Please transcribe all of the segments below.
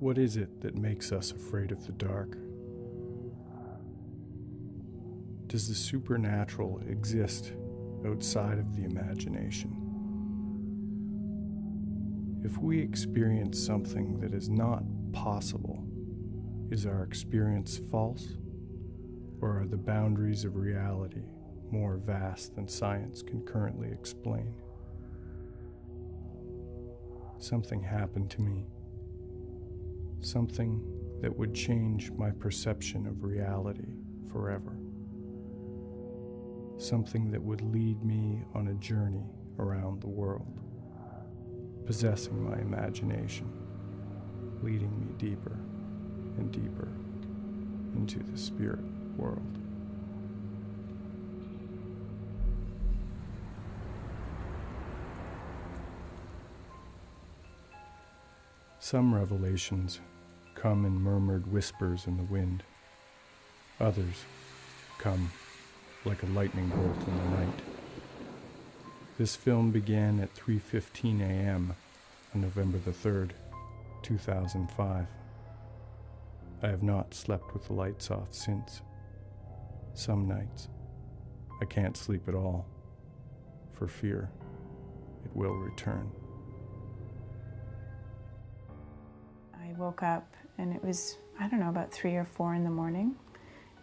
What is it that makes us afraid of the dark? Does the supernatural exist outside of the imagination? If we experience something that is not possible, is our experience false? Or are the boundaries of reality more vast than science can currently explain? Something happened to me. Something that would change my perception of reality forever. Something that would lead me on a journey around the world, possessing my imagination, leading me deeper and deeper into the spirit world. Some revelations come in murmured whispers in the wind. Others come like a lightning bolt in the night. This film began at 3:15 a.m. on November the 3rd, 2005. I have not slept with the lights off since. Some nights, I can't sleep at all, for fear it will return. I woke up and it was, I don't know, about 3 or 4 in the morning.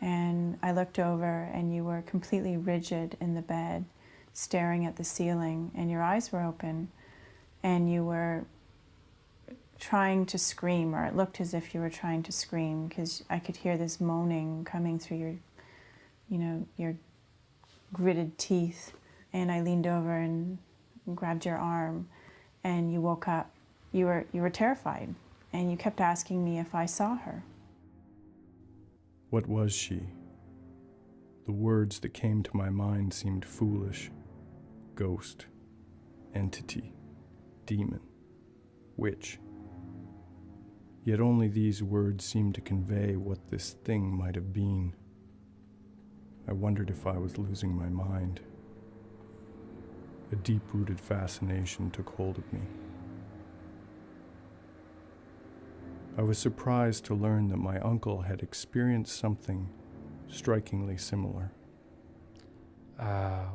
And I looked over and you were completely rigid in the bed, staring at the ceiling, and your eyes were open and you were trying to scream, or it looked as if you were trying to scream, because I could hear this moaning coming through your gritted teeth. And I leaned over and grabbed your arm and you woke up. You were terrified and you kept asking me if I saw her. What was she? The words that came to my mind seemed foolish. Ghost, entity, demon, witch. Yet only these words seemed to convey what this thing might have been. I wondered if I was losing my mind. A deep-rooted fascination took hold of me. I was surprised to learn that my uncle had experienced something strikingly similar.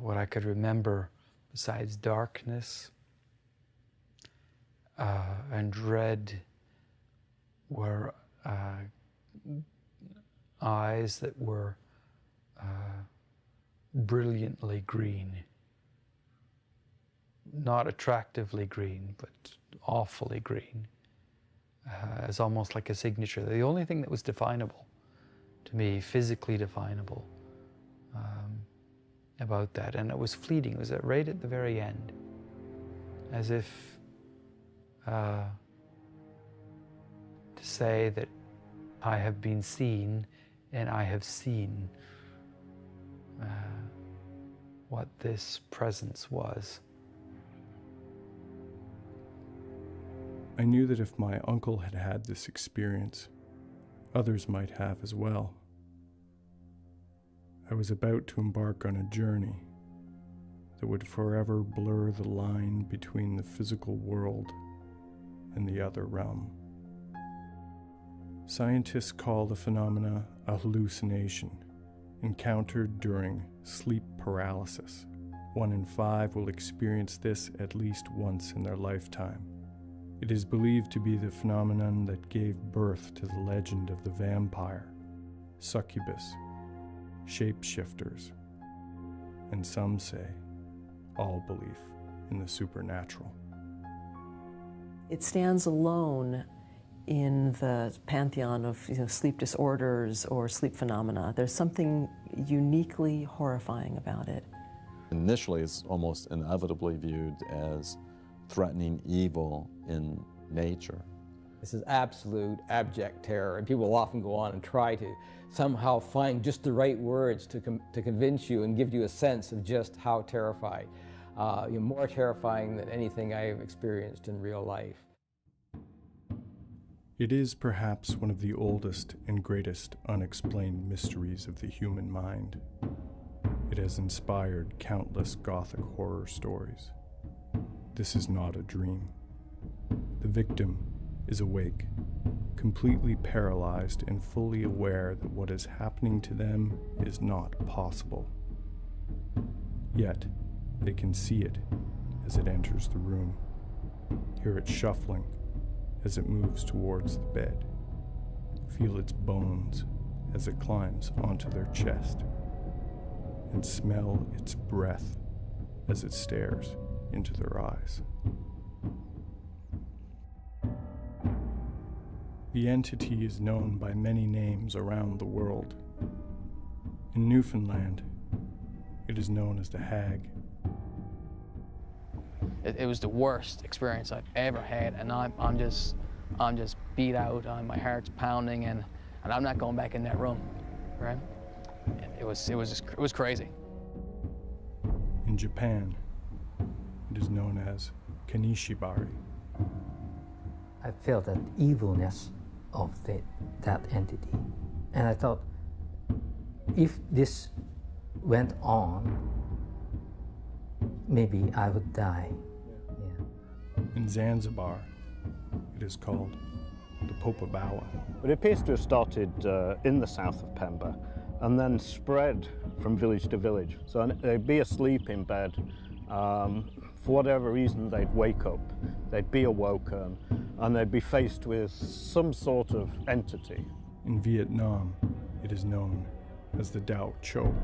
What I could remember, besides darkness and dread, were eyes that were brilliantly green. Not attractively green, but awfully green. As almost like a signature. The only thing that was definable to me, physically definable, about that, and it was fleeting. It was right at the very end, as if to say that I have been seen and I have seen what this presence was. I knew that if my uncle had had this experience, others might have as well. I was about to embark on a journey that would forever blur the line between the physical world and the other realm. Scientists call the phenomena a hallucination, encountered during sleep paralysis. 1 in 5 will experience this at least once in their lifetime. It is believed to be the phenomenon that gave birth to the legend of the vampire, succubus, shapeshifters, and some say all belief in the supernatural. It stands alone in the pantheon of sleep disorders or sleep phenomena. There's something uniquely horrifying about it. Initially, it's almost inevitably viewed as threatening evil in nature. This is absolute abject terror, and people will often go on and try to somehow find just the right words to convince you and give you a sense of just how terrified. More terrifying than anything I have experienced in real life. It is perhaps one of the oldest and greatest unexplained mysteries of the human mind. It has inspired countless Gothic horror stories. This is not a dream. The victim is awake, completely paralyzed and fully aware that what is happening to them is not possible. Yet, they can see it as it enters the room, hear it shuffling as it moves towards the bed, feel its bones as it climbs onto their chest, and smell its breath as it stares into their eyes. The entity is known by many names around the world. In Newfoundland, it is known as the Hag. It was the worst experience I've ever had, and I'm just beat out. My heart's pounding, and I'm not going back in that room, right? It was crazy. In Japan, it is known as Kanishibari. I felt that evilness of that entity, and I thought, if this went on, maybe I would die. Yeah. In Zanzibar, it is called the Popabawa. But it appears to have started in the south of Pemba and then spread from village to village. So they'd be asleep in bed. For whatever reason, they'd wake up, they'd be awoken, and they'd be faced with some sort of entity. In Vietnam, it is known as the Dao Cho.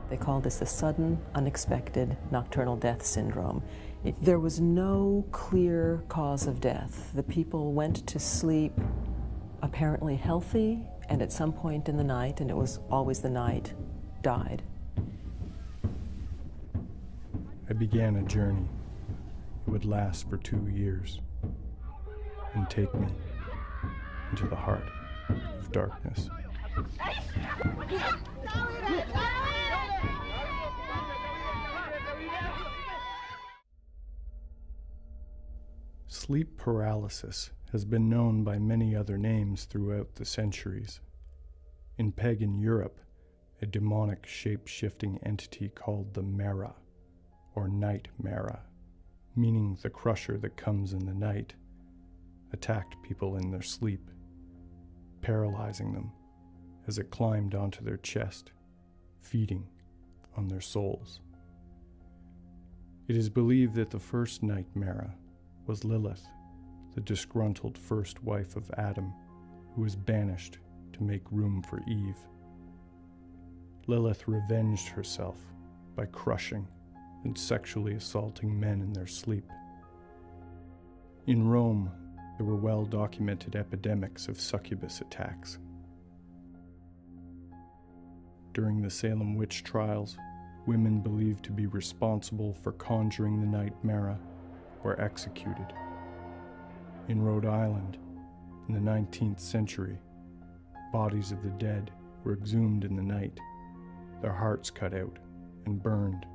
They call this the sudden, unexpected nocturnal death syndrome. There was no clear cause of death. The people went to sleep apparently healthy, and at some point in the night, and it was always the night, died. I began a journey. It would last for 2 years and take me into the heart of darkness. Sleep paralysis has been known by many other names throughout the centuries. In pagan Europe, a demonic shape-shifting entity called the Mara, or Night Mara, meaning the crusher that comes in the night, attacked people in their sleep, paralyzing them as it climbed onto their chest, feeding on their souls. It is believed that the first Night Mara was Lilith, the disgruntled first wife of Adam, who was banished to make room for Eve. Lilith revenged herself by crushing and sexually assaulting men in their sleep. In Rome, there were well-documented epidemics of succubus attacks. During the Salem witch trials, women believed to be responsible for conjuring the Night Mara were executed. In Rhode Island, in the 19th century, bodies of the dead were exhumed in the night, their hearts cut out and burned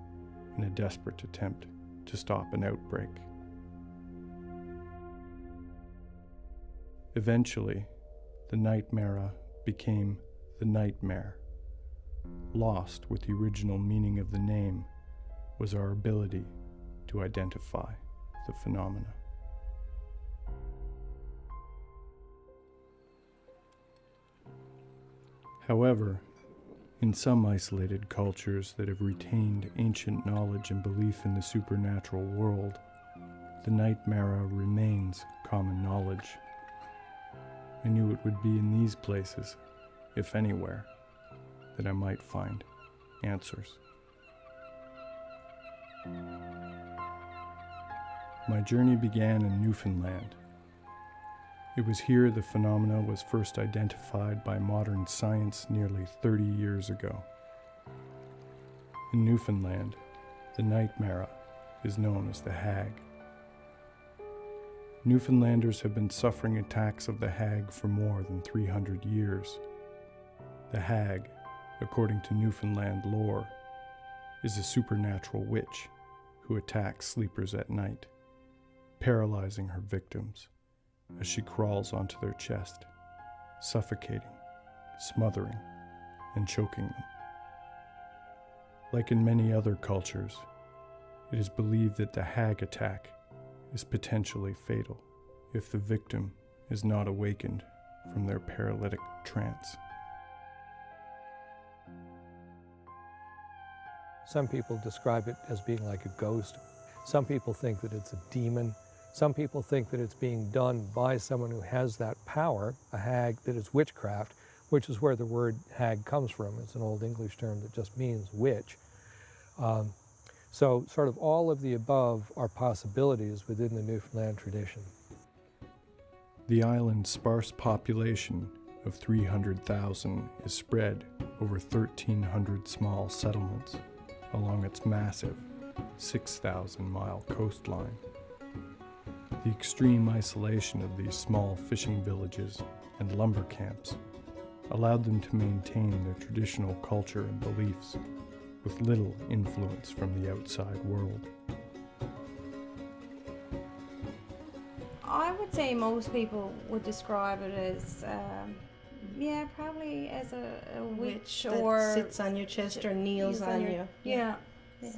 in a desperate attempt to stop an outbreak. Eventually, the Night Mara became the Nightmare. Lost with the original meaning of the name was our ability to identify the phenomena. However, in some isolated cultures that have retained ancient knowledge and belief in the supernatural world, the Night Mara remains common knowledge. I knew it would be in these places, if anywhere, that I might find answers. My journey began in Newfoundland. It was here the phenomena was first identified by modern science nearly 30 years ago. In Newfoundland, the Night Mara is known as the Hag. Newfoundlanders have been suffering attacks of the Hag for more than 300 years. The Hag, according to Newfoundland lore, is a supernatural witch who attacks sleepers at night, paralyzing her victims as she crawls onto their chest, suffocating, smothering, and choking them. Like in many other cultures, it is believed that the Hag attack is potentially fatal if the victim is not awakened from their paralytic trance. Some people describe it as being like a ghost. Some people think that it's a demon. Some people think that it's being done by someone who has that power, a hag, that is witchcraft, which is where the word hag comes from. It's an old English term that just means witch. So sort of all of the above are possibilities within the Newfoundland tradition. The island's sparse population of 300,000 is spread over 1,300 small settlements along its massive 6,000-mile coastline. The extreme isolation of these small fishing villages and lumber camps allowed them to maintain their traditional culture and beliefs with little influence from the outside world. I would say most people would describe it as, yeah, probably as a witch that or sits on your chest or kneels on you. Yeah.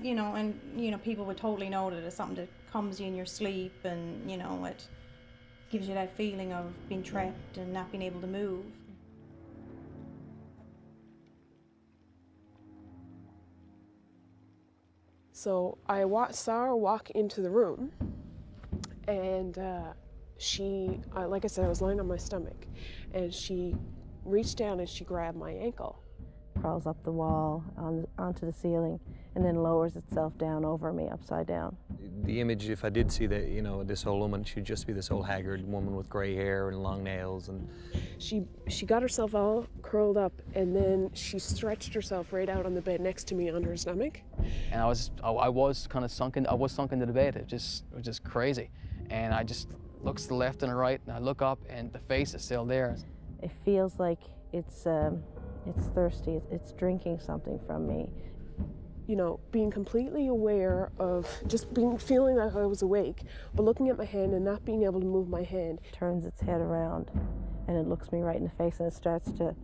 You know, and people would totally know that it's something that comes in your sleep, and it gives you that feeling of being trapped and not being able to move. So I saw her walk into the room, and she, like I said, I was lying on my stomach, and she reached down and she grabbed my ankle. Crawls up the wall onto the ceiling, and then lowers itself down over me upside down. The image, if I did see that, this old woman, she'd just be this old haggard woman with gray hair and long nails. And she got herself all curled up, and then she stretched herself right out on the bed next to me on her stomach. And I was kind of sunk into the bed. It was just crazy. And I just looked to the left and the right, and I look up, and the face is still there. It feels like it's thirsty. It's drinking something from me. Being completely aware of just feeling like I was awake, but looking at my hand and not being able to move my hand. It turns its head around, and it looks me right in the face, and it starts to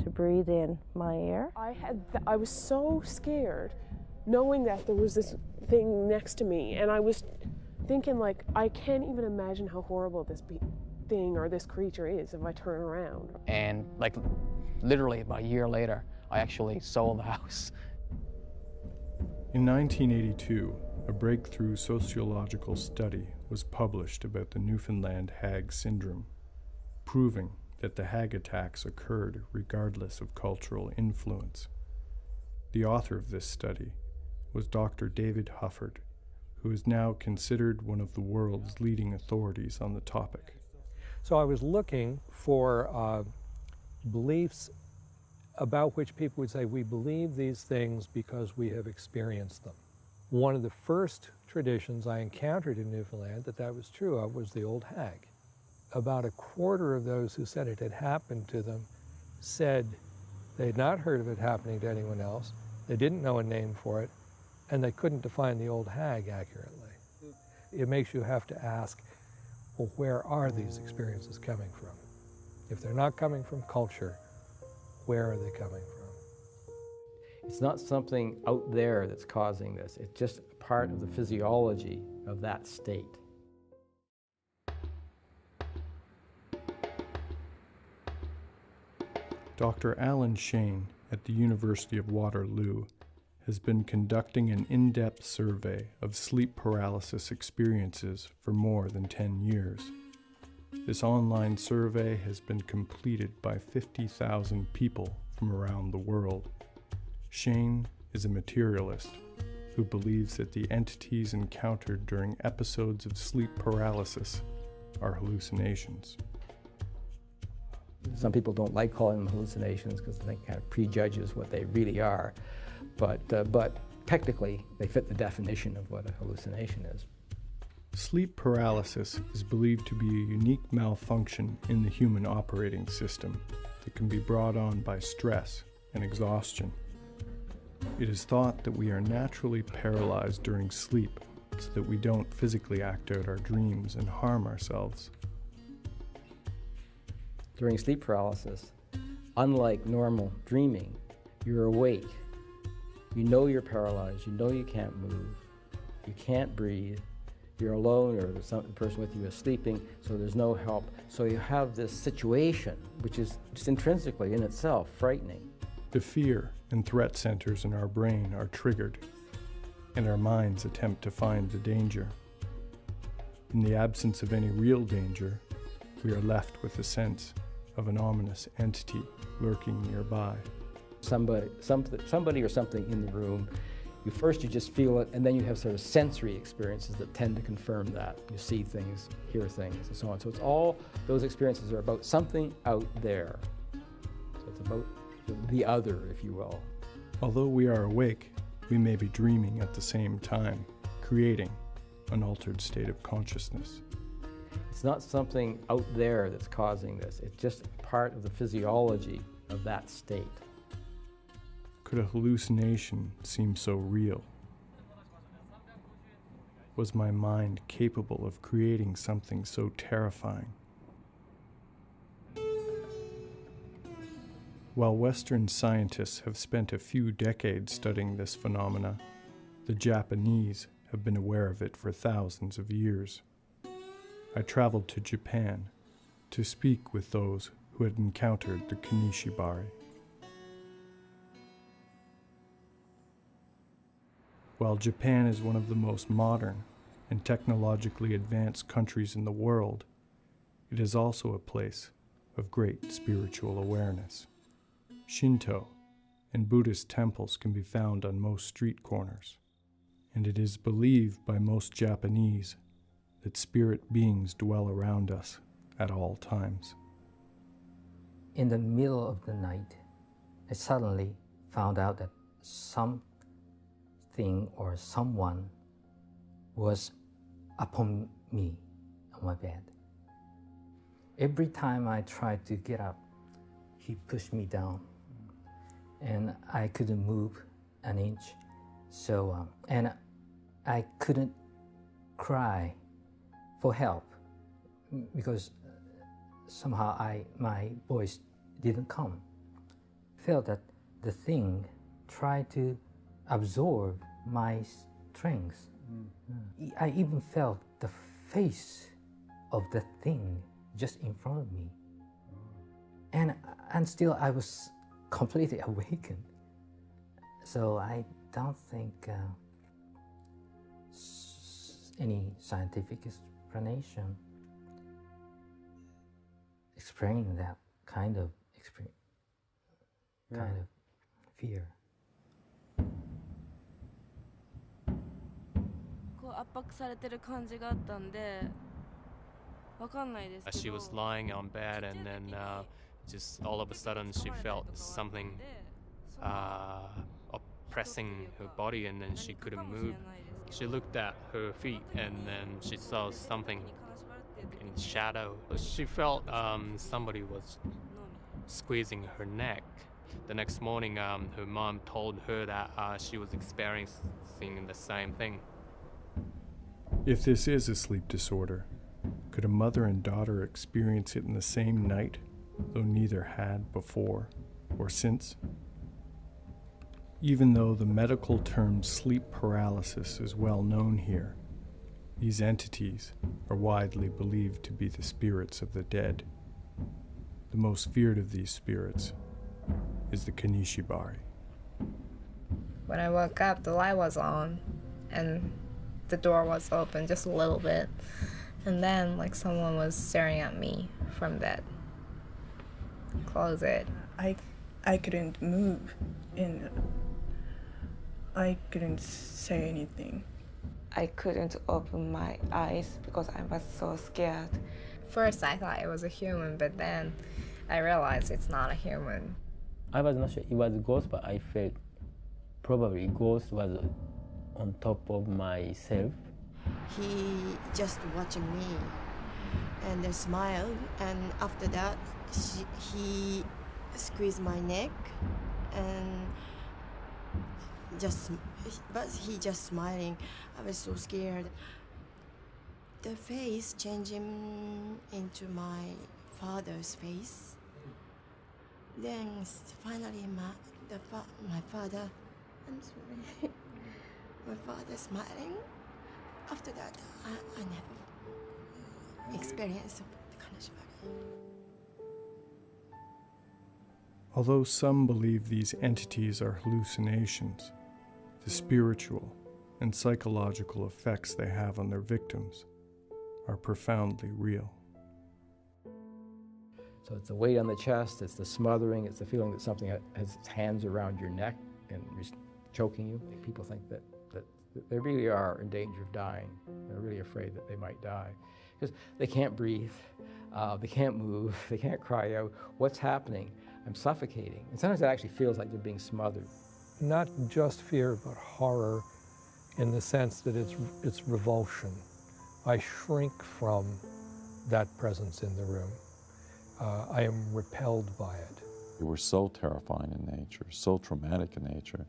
breathe in my ear. I was so scared, knowing that there was this thing next to me, and I was thinking, like, I can't even imagine how horrible this thing or this creature is if I turn around. And like, literally about a year later, I actually sold the house. In 1982, a breakthrough sociological study was published about the Newfoundland hag syndrome, proving that the hag attacks occurred regardless of cultural influence. The author of this study was Dr. David Hufford, who is now considered one of the world's leading authorities on the topic. So I was looking for beliefs about which people would say, we believe these things because we have experienced them. One of the first traditions I encountered in Newfoundland that was true of was the old hag. About a quarter of those who said it had happened to them said they had not heard of it happening to anyone else, they didn't know a name for it, and they couldn't define the old hag accurately. It makes you have to ask, well, where are these experiences coming from? If they're not coming from culture, where are they coming from? It's not something out there that's causing this. It's just part of the physiology of that state. Dr. Alan Shane at the University of Waterloo has been conducting an in-depth survey of sleep paralysis experiences for more than 10 years. This online survey has been completed by 50,000 people from around the world. Shane is a materialist who believes that the entities encountered during episodes of sleep paralysis are hallucinations. Some people don't like calling them hallucinations because they think it kind of prejudges what they really are, but technically they fit the definition of what a hallucination is. Sleep paralysis is believed to be a unique malfunction in the human operating system that can be brought on by stress and exhaustion. It is thought that we are naturally paralyzed during sleep so that we don't physically act out our dreams and harm ourselves. During sleep paralysis, unlike normal dreaming, you're awake. You know you're paralyzed, you know you can't move, you can't breathe, you're alone or the person with you is sleeping, so there's no help. So you have this situation, which is just intrinsically in itself frightening. The fear and threat centers in our brain are triggered, and our minds attempt to find the danger. In the absence of any real danger, we are left with a sense of an ominous entity lurking nearby. Somebody or something in the room. You just feel it, and then you have sort of sensory experiences that tend to confirm that. You see things, hear things, and so on. So it's all those experiences are about something out there. So it's about the other, if you will. Although we are awake, we may be dreaming at the same time, creating an altered state of consciousness. It's not something out there that's causing this. It's just part of the physiology of that state. Could a hallucination seem so real? Was my mind capable of creating something so terrifying? While Western scientists have spent a few decades studying this phenomena, the Japanese have been aware of it for thousands of years. I traveled to Japan to speak with those who had encountered the Kanishibari. While Japan is one of the most modern and technologically advanced countries in the world, it is also a place of great spiritual awareness. Shinto and Buddhist temples can be found on most street corners, and it is believed by most Japanese that spirit beings dwell around us at all times. In the middle of the night, I suddenly found out that something or someone was upon me on my bed. Every time I tried to get up, he pushed me down, and I couldn't move an inch. And I couldn't cry for help because somehow my voice didn't come. I felt that the thing tried to absorb my strength. I even felt the face of the thing just in front of me. And still I was completely awakened. So I don't think any scientific explanation explaining that kind of fear. She was lying on bed, and then just all of a sudden she felt something oppressing her body, and then she couldn't move. She looked at her feet, and then she saw something in shadow. She felt somebody was squeezing her neck. The next morning, her mom told her that she was experiencing the same thing. If this is a sleep disorder, could a mother and daughter experience it in the same night, though neither had before or since? Even though the medical term sleep paralysis is well known here, these entities are widely believed to be the spirits of the dead. The most feared of these spirits is the Kanishibari. When I woke up, the light was on and the door was open just a little bit. And then like someone was staring at me from that closet. I couldn't move and I couldn't say anything. I couldn't open my eyes because I was so scared. First I thought it was a human, but then I realized it's not a human. I was not sure it was a ghost, but I felt probably ghost was on top of myself. He just watching me and then smiled, and after that he squeezed my neck and he just smiling. I was so scared. The face changing into my father's face. Then finally my father, I'm sorry, my father smiling. after that, I never experienced the kanashibari. Although some believe these entities are hallucinations, the spiritual and psychological effects they have on their victims are profoundly real. So it's the weight on the chest, it's the smothering, it's the feeling that something has its hands around your neck and is choking you. People think that they really are in danger of dying. They're really afraid that they might die because they can't breathe, they can't move, they can't cry out. What's happening? I'm suffocating. And sometimes it actually feels like they're being smothered. Not just fear, but horror in the sense that it's revulsion. I shrink from that presence in the room. I am repelled by it. They were so terrifying in nature, so traumatic in nature,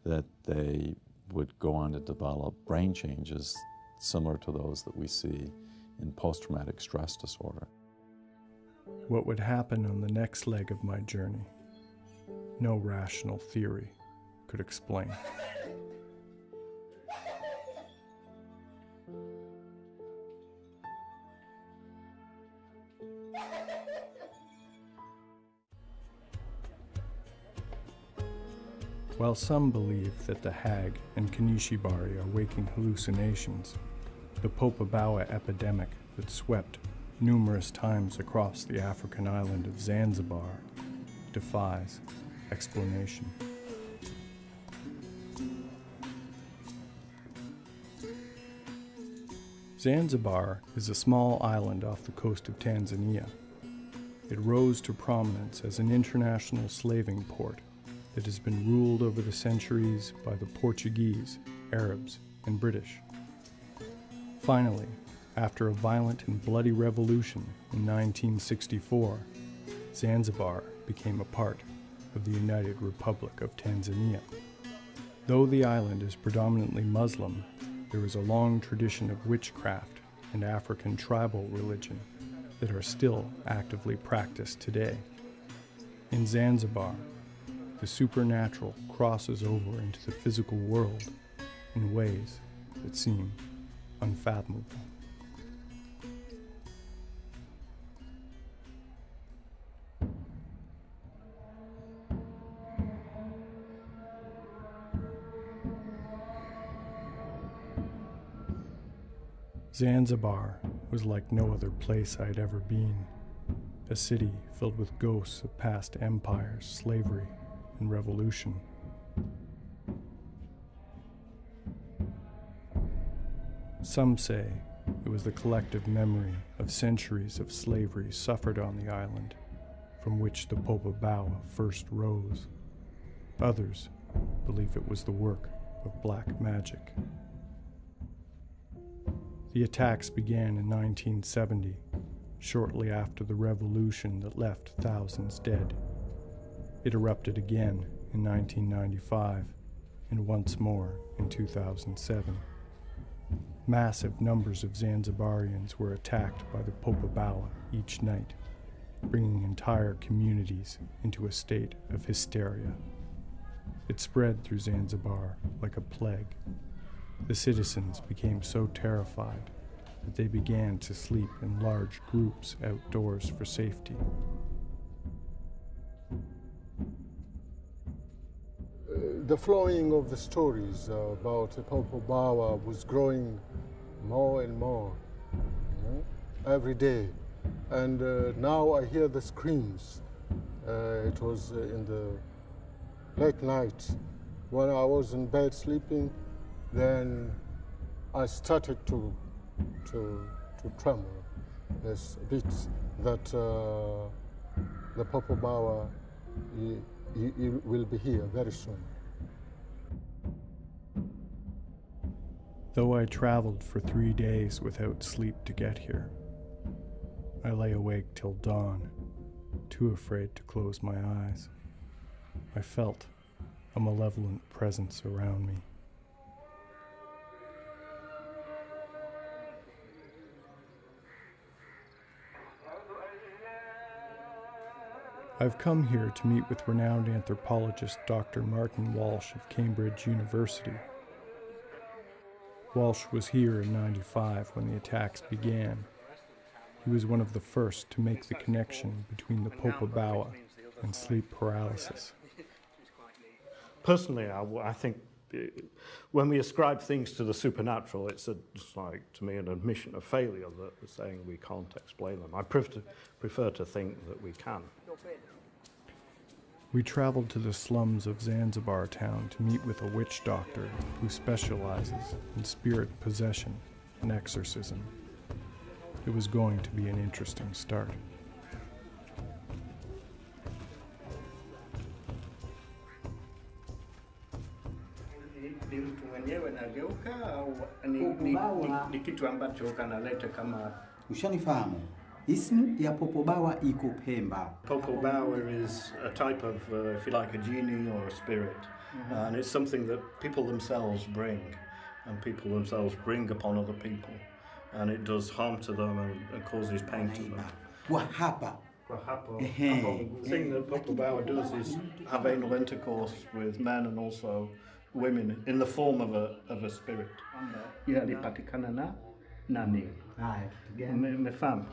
that they would go on to develop brain changes similar to those that we see in post-traumatic stress disorder. What would happen on the next leg of my journey, no rational theory could explain. While some believe that the hag and kanishibari are waking hallucinations, the Popobawa epidemic that swept numerous times across the African island of Zanzibar defies explanation. Zanzibar is a small island off the coast of Tanzania. It rose to prominence as an international slaving port that has been ruled over the centuries by the Portuguese, Arabs, and British. Finally, after a violent and bloody revolution in 1964, Zanzibar became a part of the United Republic of Tanzania. Though the island is predominantly Muslim, there is a long tradition of witchcraft and African tribal religion that are still actively practiced today. In Zanzibar, the supernatural crosses over into the physical world in ways that seem unfathomable. Zanzibar was like no other place I had ever been, a city filled with ghosts of past empires, slavery, and revolution. Some say it was the collective memory of centuries of slavery suffered on the island, from which the Popobawa first rose. Others believe it was the work of black magic. The attacks began in 1970, shortly after the revolution that left thousands dead. It erupted again in 1995, and once more in 2007. Massive numbers of Zanzibarians were attacked by the Popobawa each night, bringing entire communities into a state of hysteria. It spread through Zanzibar like a plague. The citizens became so terrified that they began to sleep in large groups outdoors for safety. The flowing of the stories about the Popobawa was growing more and more, every day. And now I hear the screams. It was in the late night when I was in bed sleeping. Then I started to tremble a bit that the Popobawa will be here very soon. Though I traveled for 3 days without sleep to get here, I lay awake till dawn, too afraid to close my eyes. I felt a malevolent presence around me. I've come here to meet with renowned anthropologist Dr. Martin Walsh of Cambridge University. Walsh was here in '95 when the attacks began. He was one of the first to make the connection between the Popobawa and sleep paralysis. Personally, I think when we ascribe things to the supernatural, it's like, to me, an admission of failure, that we're saying we can't explain them. I prefer to think that we can. We traveled to the slums of Zanzibar town to meet with a witch doctor who specializes in spirit possession and exorcism. It was going to be an interesting start. Ushanifahamu. Ismu ya Popobawa iko Pemba. Popobawa is a type of, if you like, a genie or a spirit. And it's something that people themselves bring. And people themselves bring upon other people. And it does harm to them and causes pain to them. Wahapa. The thing that Popobawa does is have anal intercourse with men and also women in the form of a spirit. Yalipatikana na nani?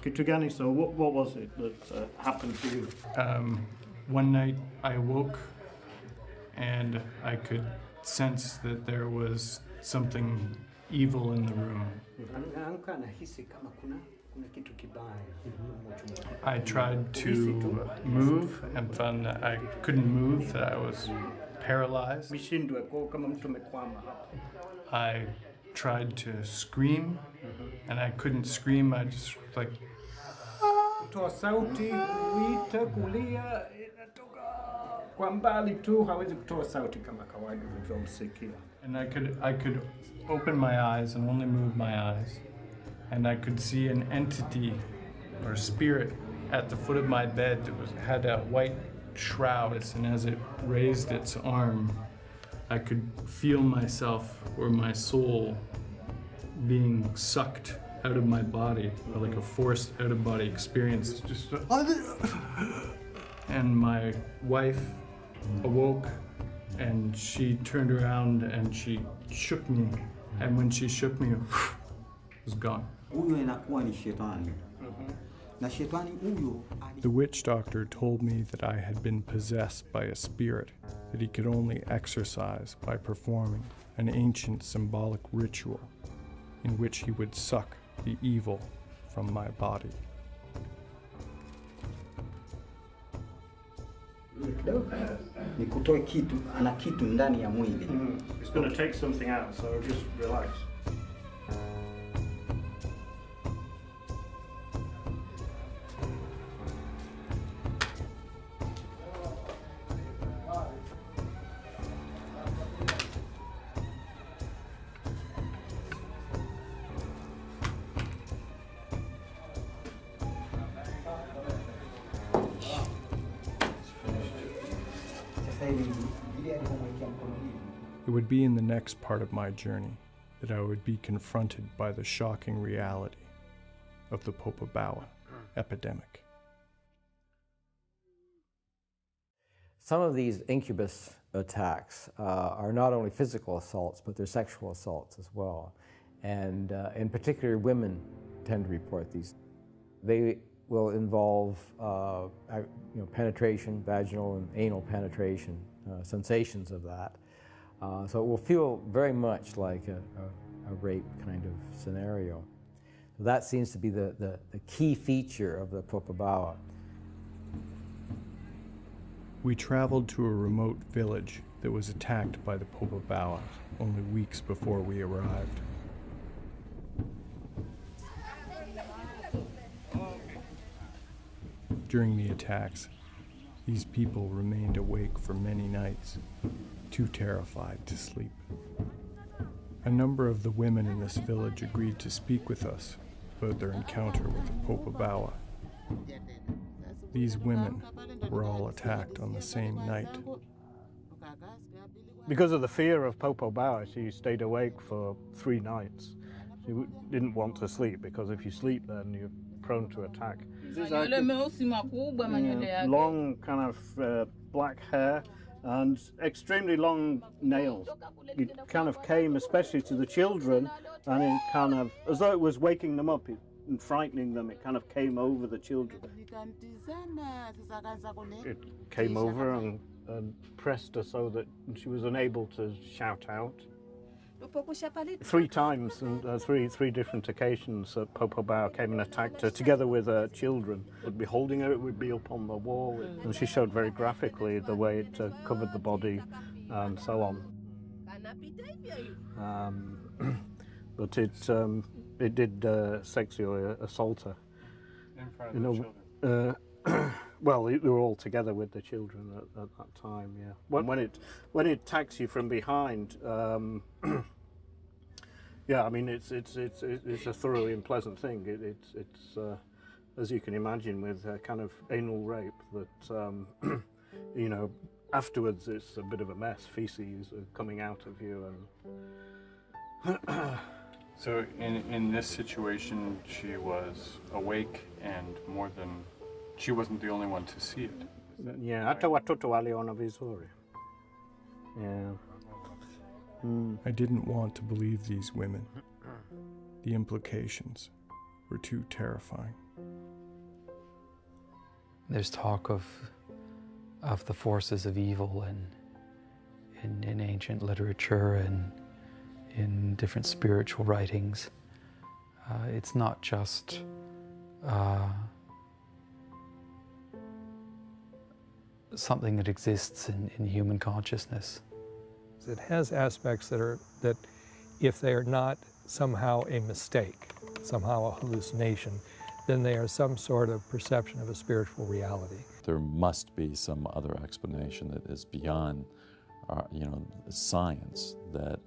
Kitu gani? So what was it that happened to you? One night I awoke and I could sense that there was something evil in the room. I tried to move and found that I couldn't move, that I was paralyzed. I tried to scream and I couldn't scream. I just like kutoa sauti, kuita, kulia, inatoka kwa mbali tu, hawezi kutoa sauti kama kawaida ulivyomsikia. And I could open my eyes and only move my eyes, and I could see an entity or a spirit at the foot of my bed that had a white shroud, and as it raised its arm, I could feel myself or my soul being sucked out of my body, or like a forced out-of-body experience. Just and my wife awoke, and she turned around and she shook me, and when she shook me, it was gone. The witch doctor told me that I had been possessed by a spirit that he could only exorcise by performing an ancient symbolic ritual in which he would suck the evil from my body. It's going to take something out, so just relax. It would be in the next part of my journey that I would be confronted by the shocking reality of the Popobawa epidemic. Some of these incubus attacks are not only physical assaults, but they're sexual assaults as well. And in particular, women tend to report these. They will involve penetration, vaginal and anal penetration, sensations of that. So it will feel very much like a rape kind of scenario. So that seems to be the key feature of the Popobawa. We traveled to a remote village that was attacked by the Popobawa only weeks before we arrived. During the attacks, these people remained awake for many nights, too terrified to sleep. A number of the women in this village agreed to speak with us about their encounter with the Popobawa. These women were all attacked on the same night. Because of the fear of Popobawa, she stayed awake for 3 nights. She didn't want to sleep, because if you sleep then you're prone to attack. Long kind of black hair, and extremely long nails. It kind of came, especially to the children, and it kind of, as though it was waking them up and frightening them, it kind of came over the children. It came over and pressed her so that she was unable to shout out. 3 times and three different occasions Popo Bao came and attacked her together with her children. It would be holding her, it would be up on the wall, and she showed very graphically the way it covered the body and so on. But it did sexually assault her. In front of the children? Well, they were all together with the children at that time, yeah. When it attacks you from behind, yeah, I mean it's a thoroughly unpleasant thing. It's as you can imagine, with kind of anal rape that you know, afterwards it's a bit of a mess. Feces are coming out of you and. So in this situation, she was awake, and more than, she wasn't the only one to see it. Yeah, hata watoto waliona vizuri. Yeah. I didn't want to believe these women. The implications were too terrifying. There's talk of the forces of evil in ancient literature and in different spiritual writings. It's not just something that exists in human consciousness. It has aspects that if they are not somehow a mistake, somehow a hallucination, then they are some sort of perception of a spiritual reality. There must be some other explanation that is beyond, you know, science that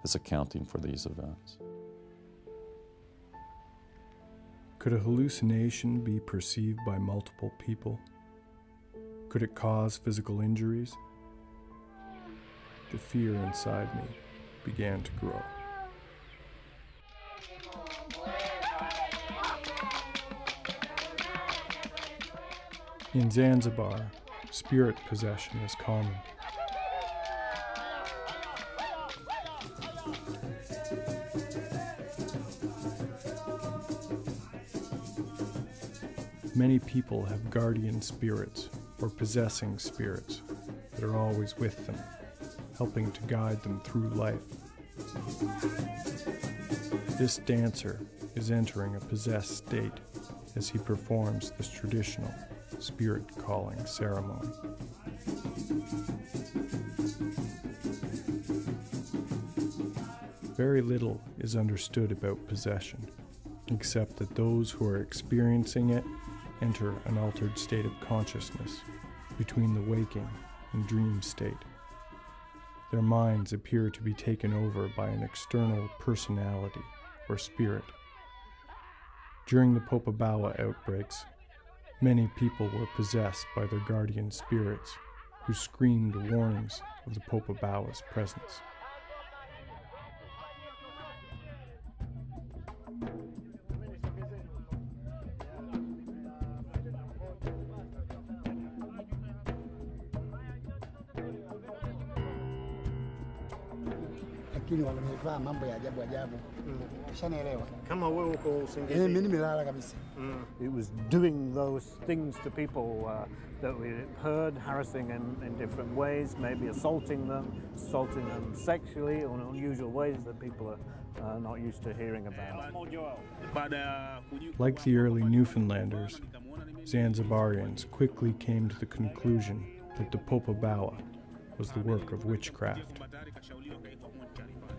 is accounting for these events. Could a hallucination be perceived by multiple people? Could it cause physical injuries? The fear inside me began to grow. In Zanzibar, spirit possession is common. Many people have guardian spirits or possessing spirits that are always with them, helping to guide them through life. This dancer is entering a possessed state as he performs this traditional spirit calling ceremony. Very little is understood about possession, except that those who are experiencing it enter an altered state of consciousness between the waking and dream state. Their minds appear to be taken over by an external personality or spirit. During the Popobawa outbreaks, many people were possessed by their guardian spirits who screamed warnings of the Popobawa's presence. Lakini wamevaa mambo ya ajabu ajabu. Ushanielewa? Kama wewe uko usingizi. Mimi nimelala kabisa. It was doing those things to people that we heard, harassing them in different ways, maybe assaulting them sexually or in unusual ways that people are not used to hearing about. Like the early Newfoundlanders, Zanzibarians quickly came to the conclusion that the Popobawa was the work of witchcraft.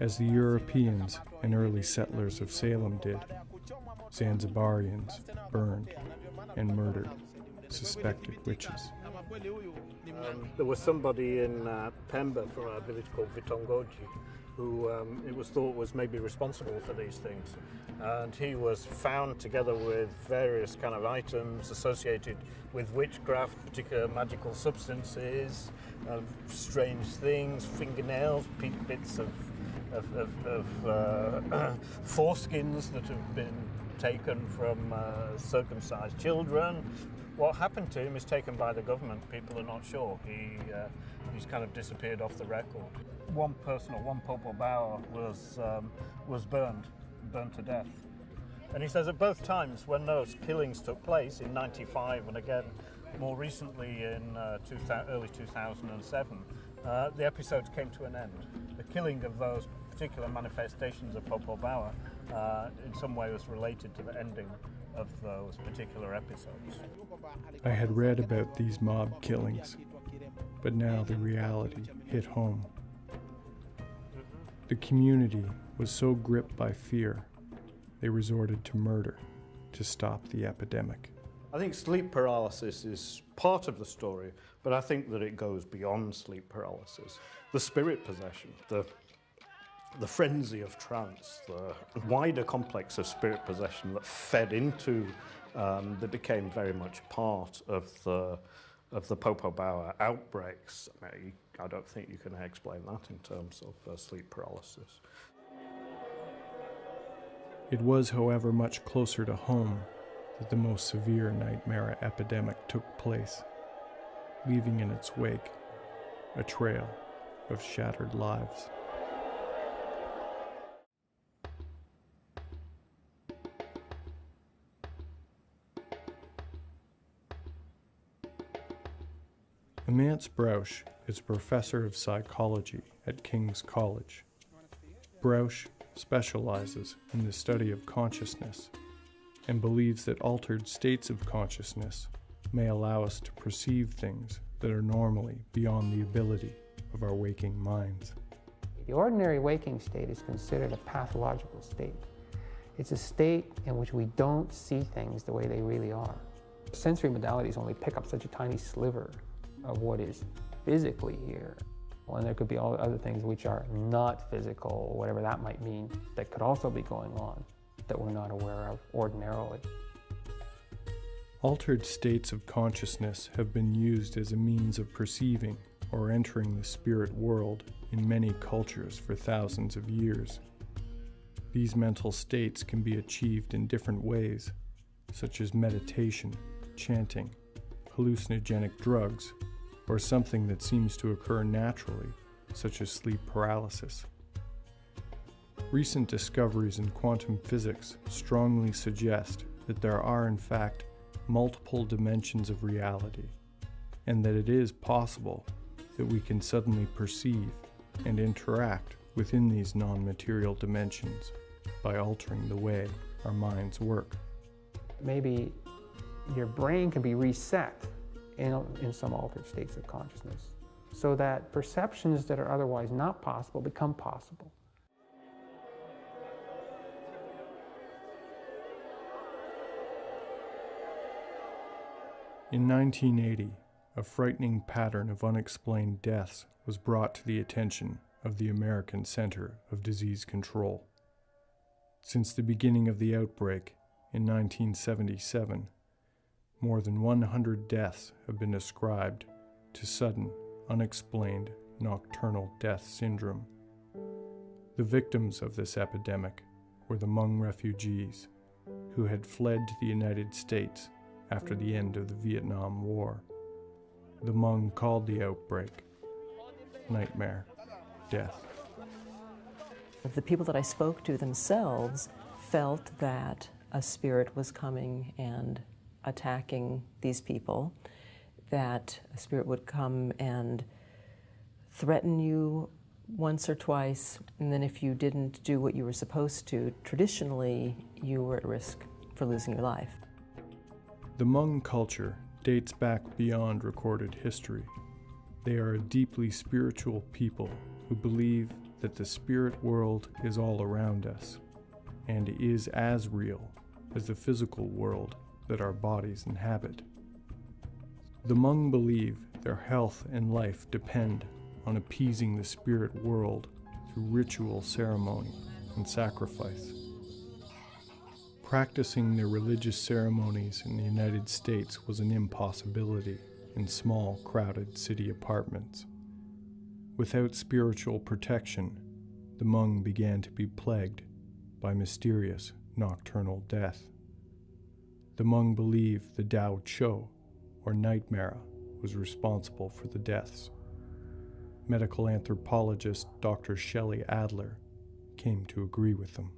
As the Europeans and early settlers of Salem did, Zanzibarians burned and murdered suspected witches. There was somebody in Pemba from a village called Vitongoji who it was thought was maybe responsible for these things. And he was found together with various kind of items associated with witchcraft, particular magical substances, strange things, fingernails, bits of foreskins that have been taken from circumcised children. What happened to him is taken by the government. People are not sure. He's kind of disappeared off the record. One person, or one Popo Bauer, was burned to death. And he says at both times when those killings took place, in '95 and again more recently in early 2007, the episodes came to an end. The killing of those particular manifestations of Popo Bauer in some way was related to the ending of those particular episodes. I had read about these mob killings, but now the reality hit home. The community was so gripped by fear, they resorted to murder to stop the epidemic. I think sleep paralysis is part of the story, but I think that it goes beyond sleep paralysis. The spirit possession, the frenzy of trance, the wider complex of spirit possession that fed into, that became very much part of the Popo Bauer outbreaks. I don't think you can explain that in terms of sleep paralysis. It was, however, much closer to home that the most severe nightmare epidemic took place, leaving in its wake a trail of shattered lives. Amance Brausch is a professor of psychology at King's College. Brausch specializes in the study of consciousness and believes that altered states of consciousness may allow us to perceive things that are normally beyond the ability of our waking minds. The ordinary waking state is considered a pathological state. It's a state in which we don't see things the way they really are. Sensory modalities only pick up such a tiny sliver of what is physically here. And there could be all other things which are not physical, whatever that might mean, that could also be going on that we're not aware of ordinarily. Altered states of consciousness have been used as a means of perceiving or entering the spirit world in many cultures for thousands of years. These mental states can be achieved in different ways, such as meditation, chanting, hallucinogenic drugs, or something that seems to occur naturally, such as sleep paralysis. Recent discoveries in quantum physics strongly suggest that there are, in fact, multiple dimensions of reality, and that it is possible that we can suddenly perceive and interact within these non-material dimensions by altering the way our minds work. Maybe your brain can be reset in some altered states of consciousness, so that perceptions that are otherwise not possible become possible. In 1980, a frightening pattern of unexplained deaths was brought to the attention of the American Center of Disease Control. Since the beginning of the outbreak in 1977, more than 100 deaths have been ascribed to sudden, unexplained nocturnal death syndrome. The victims of this epidemic were the Hmong refugees who had fled to the United States after the end of the Vietnam War. The Hmong called the outbreak nightmare death. The people that I spoke to themselves felt that a spirit was coming and attacking these people, that a spirit would come and threaten you once or twice, and then if you didn't do what you were supposed to, traditionally, you were at risk for losing your life. The Hmong culture dates back beyond recorded history. They are a deeply spiritual people who believe that the spirit world is all around us and is as real as the physical world that our bodies inhabit. The Hmong believe their health and life depend on appeasing the spirit world through ritual ceremony and sacrifice. Practicing their religious ceremonies in the United States was an impossibility in small, crowded city apartments. Without spiritual protection, the Hmong began to be plagued by mysterious nocturnal death. The Hmong believed the Tao Cho, or night mara, was responsible for the deaths. Medical anthropologist Dr. Shelley Adler came to agree with them.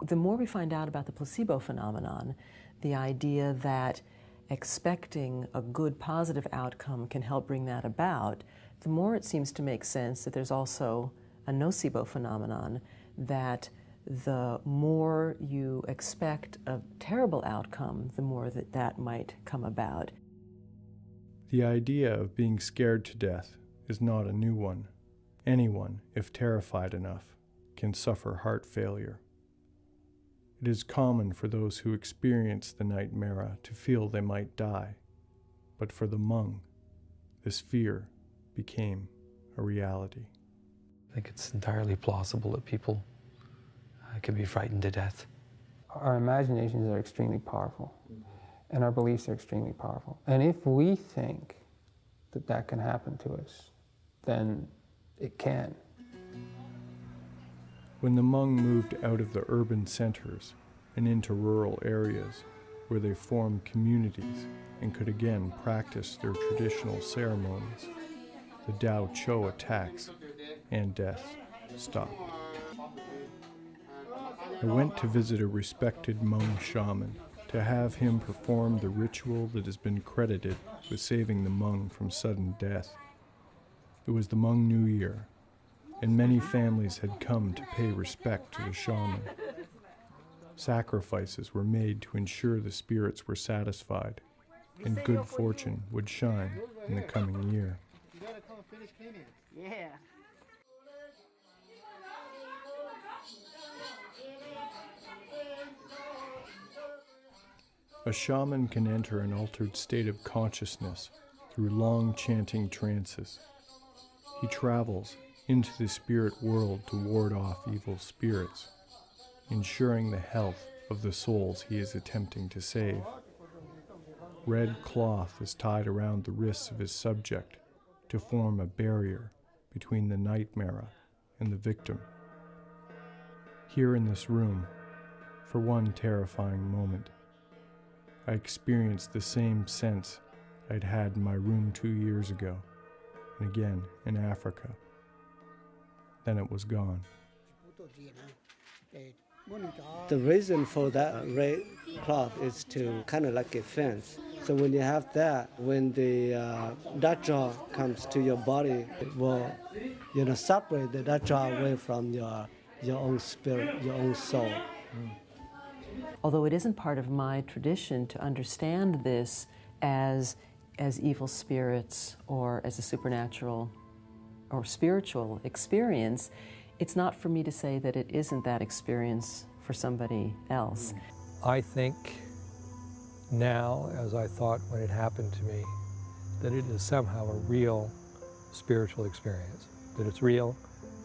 The more we find out about the placebo phenomenon, the idea that expecting a good positive outcome can help bring that about, the more it seems to make sense that there's also a nocebo phenomenon, that the more you expect a terrible outcome, the more that might come about. The idea of being scared to death is not a new one. Anyone, if terrified enough, can suffer heart failure. It is common for those who experience the night mara to feel they might die, but for the Hmong, this fear became a reality. I think it's entirely plausible that people can be frightened to death. Our imaginations are extremely powerful, and our beliefs are extremely powerful. And if we think that that can happen to us, then it can. When the Hmong moved out of the urban centers and into rural areas where they formed communities and could again practice their traditional ceremonies, the Tao Cho attacks and deaths stopped. I went to visit a respected Hmong shaman to have him perform the ritual that has been credited with saving the Hmong from sudden death. It was the Hmong New Year, and many families had come to pay respect to the shaman. Sacrifices were made to ensure the spirits were satisfied, and good fortune would shine in the coming year. Yeah. A shaman can enter an altered state of consciousness through long chanting trances. He travels into the spirit world to ward off evil spirits, ensuring the health of the souls he is attempting to save. Red cloth is tied around the wrists of his subject to form a barrier between the night mara and the victim. Here in this room, for one terrifying moment, I experienced the same sense I'd had in my room 2 years ago, and again in Africa. Then it was gone. The reason for that red cloth is to kind of like a fence. So when you have that, when the that jaw comes to your body, it will, separate that jaw away from your own spirit, your own soul. Although it isn't part of my tradition to understand this as evil spirits or as a supernatural or spiritual experience, it's not for me to say that it isn't that experience for somebody else. I think now, as I thought when it happened to me, that it is somehow a real spiritual experience, that it's real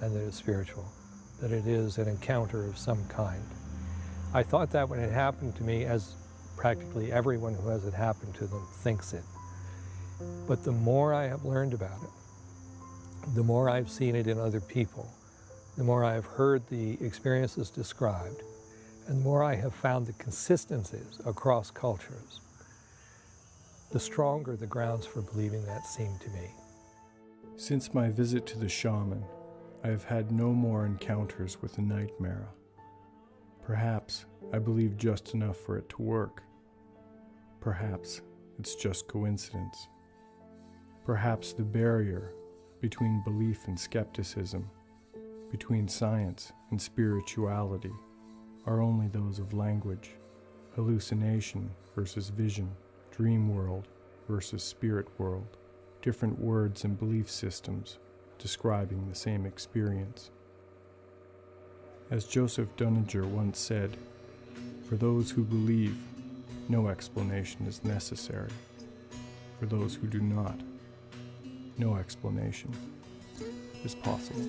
and that it's spiritual, that it is an encounter of some kind. I thought that when it happened to me, as practically everyone who has it happen to them thinks it. But the more I have learned about it, the more I've seen it in other people, the more I have heard the experiences described, and the more I have found the consistencies across cultures, the stronger the grounds for believing that seem to me. Since my visit to the shaman, I have had no more encounters with the night mara. Perhaps I believe just enough for it to work. Perhaps it's just coincidence. Perhaps the barrier between belief and skepticism, between science and spirituality, are only those of language, hallucination versus vision, dream world versus spirit world, different words and belief systems describing the same experience. As Joseph Dunninger once said, for those who believe, no explanation is necessary. For those who do not, no explanation is possible.